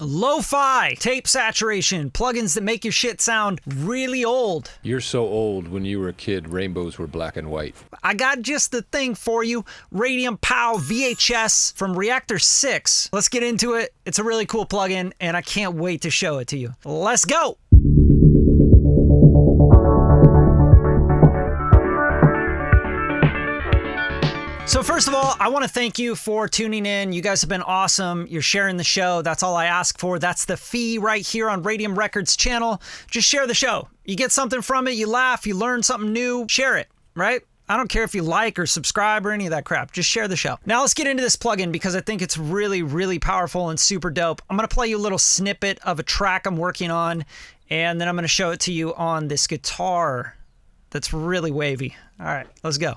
Lo-fi, tape saturation, plugins that make your shit sound really old. You're so old. When you were a kid, rainbows were black and white. I got just the thing for you. Radium POW VHS from Reaktor 6. Let's get into it. It's a really cool plugin, and I can't wait to show it to you. Let's go. So first of all, I want to thank you for tuning in. You guys have been awesome. You're sharing the show. That's all I ask for. That's the fee right here on Radium Records channel. Just share the show. You get something from it, you laugh, you learn something new, share it, right? I don't care if you like or subscribe or any of that crap. Just share the show. Now let's get into this plugin because I think it's really, really powerful and super dope. I'm going to play you a little snippet of a track I'm working on, and then I'm going to show it to you on this guitar that's really wavy. All right, let's go.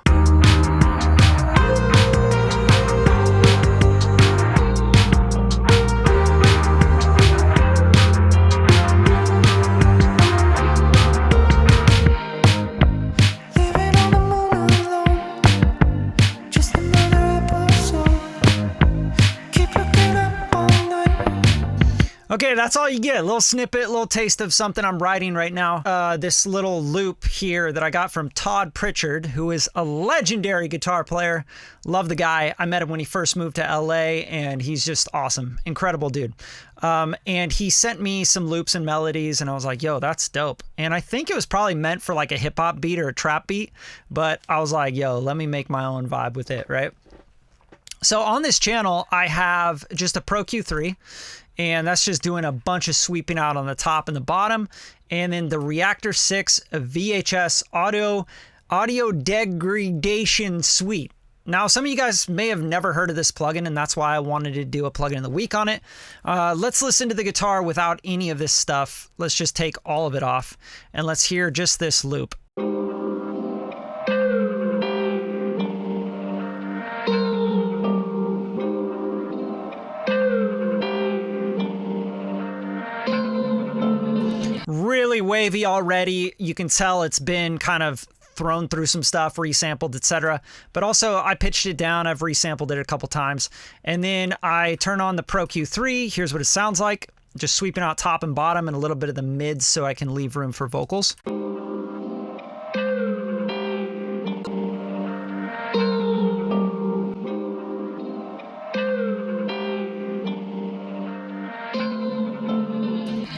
Okay, that's all you get. A little snippet, a little taste of something I'm writing right now. This little loop here that I got from Todd Pritchard, who is a legendary guitar player. Love the guy. I met him when he first moved to LA, and he's just awesome. Incredible dude. And he sent me some loops and melodies, and I was like, yo, that's dope. And I think it was probably meant for like a hip-hop beat or a trap beat, but I was like, yo, let me make my own vibe with it, right? So on this channel, I have just a Pro Q3, and that's just doing a bunch of sweeping out on the top and the bottom. And then the Reaktor 6 VHS audio degradation suite. Now, some of you guys may have never heard of this plugin, and that's why I wanted to do a plugin of the week on it. Let's listen to the guitar without any of this stuff. Let's just take all of it off, and let's hear just this loop. Really wavy already. You can tell it's been kind of thrown through some stuff, resampled, etc. But also I pitched it down. I've resampled it a couple times. And then I turn on the Pro Q3. Here's what it sounds like. Just sweeping out top and bottom and a little bit of the mids so I can leave room for vocals.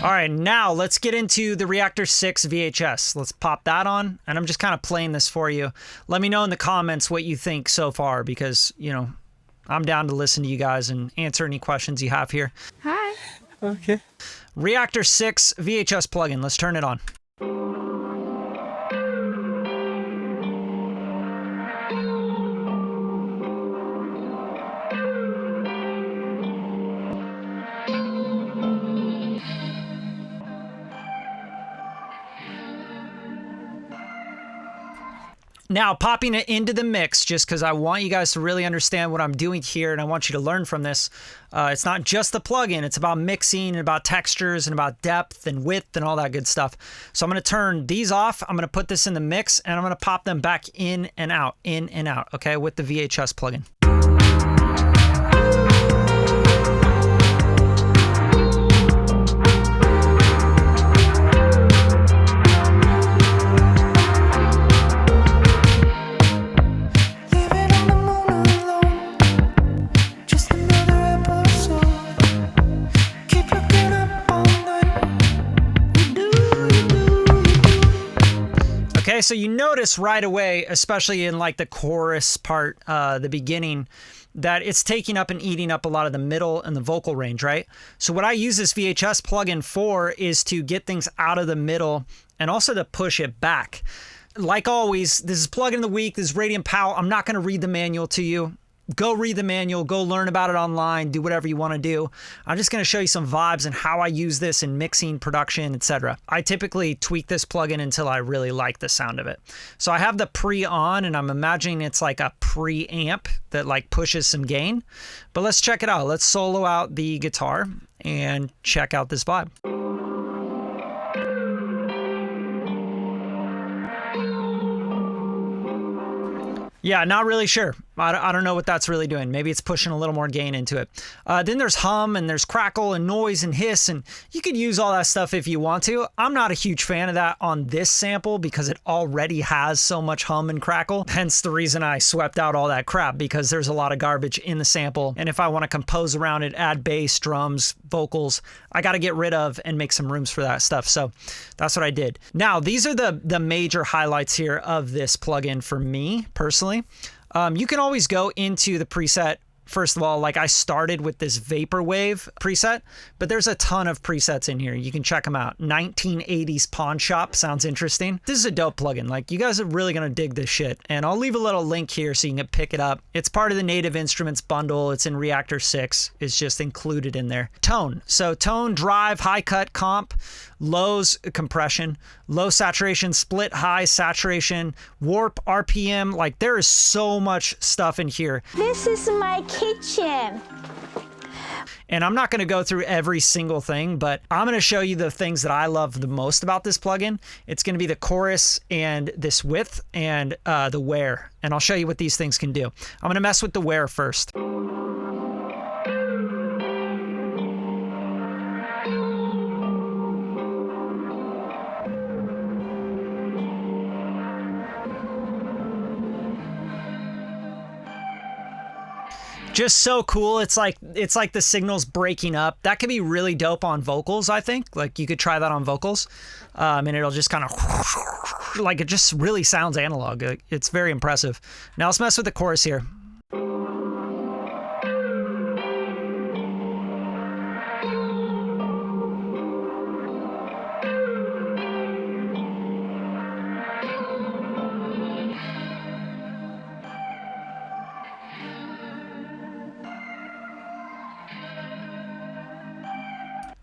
All right, now let's get into the Reaktor 6 VHS. Let's pop that on, and I'm just kind of playing this for you. Let me know in the comments what you think so far because, you know, I'm down to listen to you guys and answer any questions you have here. Hi. Okay. Reaktor 6 VHS plugin. Let's turn it on. Now, popping it into the mix, just because I want you guys to really understand what I'm doing here, and I want you to learn from this. It's not just the plugin. It's about mixing and about textures and about depth and width and all that good stuff. So I'm going to turn these off. I'm going to put this in the mix, and I'm going to pop them back in and out, okay, with the VHS plugin. Okay, so you notice right away, especially in like the chorus part, the beginning, that it's taking up and eating up a lot of the middle and the vocal range, right? So what I use this VHS plugin for is to get things out of the middle and also to push it back. Like always, this is plugin of the week. This is Radium POW. I'm not going to read the manual to you. Go read the manual, go learn about it online, do whatever you want to do. I'm just going to show you some vibes and how I use this in mixing, production, etc. I typically tweak this plugin until I really like the sound of it. So I have the pre on, and I'm imagining it's like a preamp that like pushes some gain. But let's check it out. Let's solo out the guitar and check out this vibe. Yeah, not really sure. I don't know what that's really doing. Maybe it's pushing a little more gain into it. Then there's hum and there's crackle and noise and hiss, and you could use all that stuff if you want to. I'm not a huge fan of that on this sample because it already has so much hum and crackle. Hence the reason I swept out all that crap, because there's a lot of garbage in the sample. And if I want to compose around it, add bass, drums, vocals, I got to get rid of and make some rooms for that stuff. So that's what I did. Now, these are the major highlights here of this plugin for me personally. You can always go into the preset. First of all, like I started with this Vaporwave preset, but there's a ton of presets in here. You can check them out. 1980s Pawn Shop sounds interesting. This is a dope plugin. Like, you guys are really going to dig this shit. And I'll leave a little link here so you can pick it up. It's part of the Native Instruments bundle. It's in Reaktor 6. It's just included in there. Tone. So tone, drive, high cut, comp, lows, compression, low saturation, split, high saturation, warp, RPM. Like, there is so much stuff in here. This is my kitchen. And I'm not going to go through every single thing, but I'm going to show you the things that I love the most about this plugin. It's going to be the chorus and this width and the wear. And I'll show you what these things can do. I'm going to mess with the wear first. Just so cool. It's like the signals breaking up. That could be really dope on vocals, I think. Like, you could try that on vocals, and it'll just kind of like, it just really sounds analog. It's very impressive. Now let's mess with the chorus here.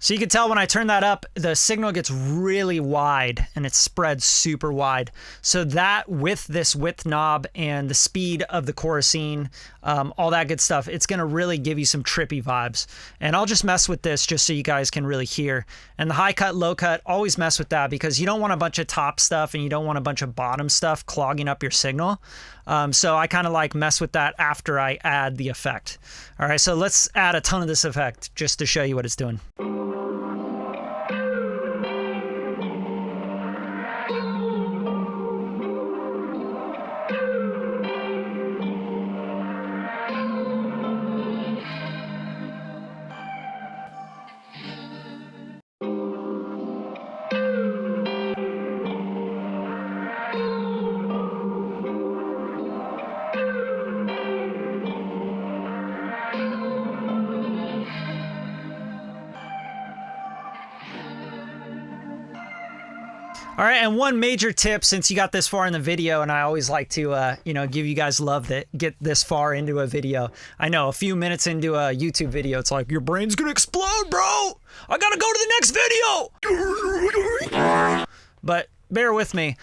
So you can tell when I turn that up, the signal gets really wide and it's spread super wide. So that, with this width knob and the speed of the chorusing, all that good stuff, it's going to really give you some trippy vibes. And I'll just mess with this just so you guys can really hear. And the high cut, low cut, always mess with that, because you don't want a bunch of top stuff and you don't want a bunch of bottom stuff clogging up your signal. So I kind of like mess with that after I add the effect. All right, so let's add a ton of this effect just to show you what it's doing. All right, and one major tip, since you got this far in the video, and I always like to, give you guys love that get this far into a video. I know, a few minutes into a YouTube video, it's like, your brain's gonna explode, bro! I gotta go to the next video! But bear with me.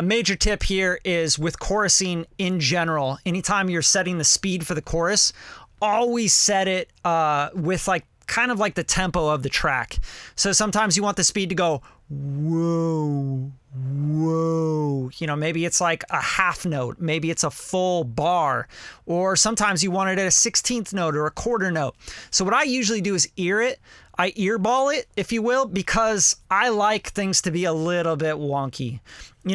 Major tip here is with chorusing in general. Anytime you're setting the speed for the chorus, always set it with kind of like the tempo of the track. So sometimes you want the speed to go whoa, whoa. Maybe it's like a half note. Maybe it's a full bar. Or sometimes you want it at a 16th note or a quarter note. So what I usually do is ear it. I earball it, if you will, because I like things to be a little bit wonky.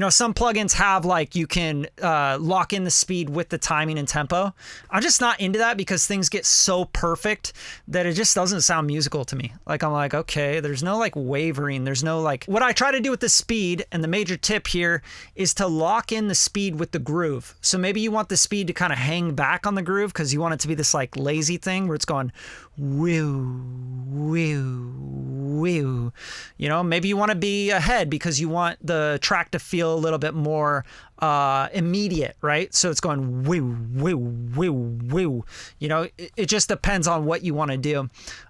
Some plugins have you can lock in the speed with the timing and tempo. I'm just not into that because things get so perfect that it just doesn't sound musical to me. I'm like, okay, there's no wavering. There's no what I try to do with the speed, and the major tip here is to lock in the speed with the groove. So maybe you want the speed to kind of hang back on the groove because you want it to be this lazy thing where it's going woo, woo, woo. Maybe you want to be ahead because you want the track to feel a little bit more immediate, right? So it's going woo, woo, woo, woo. It just depends on what you want to do.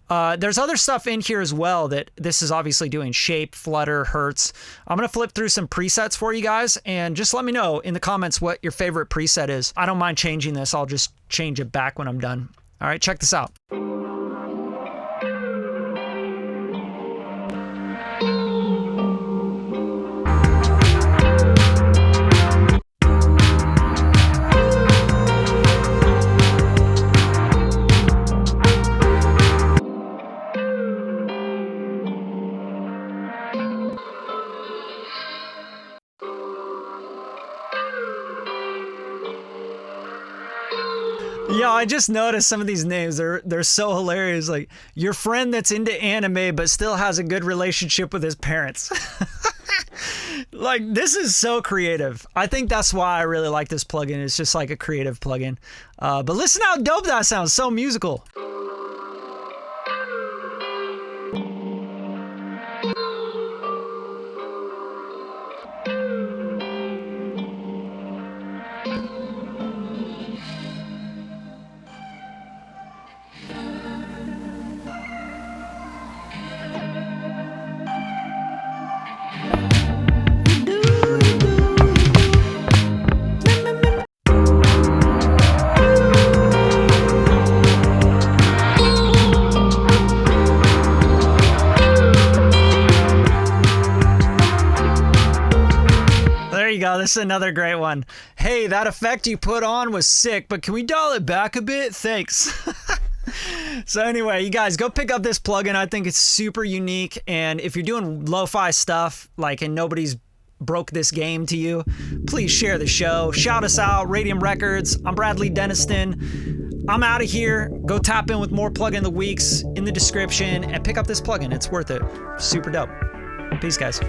There's other stuff in here as well that this is obviously doing: shape, flutter, hertz. I'm going to flip through some presets for you guys, and just let me know in the comments what your favorite preset is. I don't mind changing this. I'll just change it back when I'm done. All right, check this out. Yo, I just noticed some of these names. They're so hilarious. Like, your friend that's into anime but still has a good relationship with his parents. Like, this is so creative. I think that's why I really like this plugin. It's just like a creative plugin. But listen how dope that sounds. So musical. There you go. This is another great one. Hey, that effect you put on was sick, but can we dial it back a bit? Thanks. So anyway, you guys go pick up this plugin. I think it's super unique. And if you're doing lo-fi stuff, like, and nobody's broke this game to you, please share the show. Shout us out, Radium Records. I'm Bradley Deniston. I'm out of here. Go tap in with more plugin of the weeks in the description and pick up this plugin. It's worth it. Super dope. Peace, guys.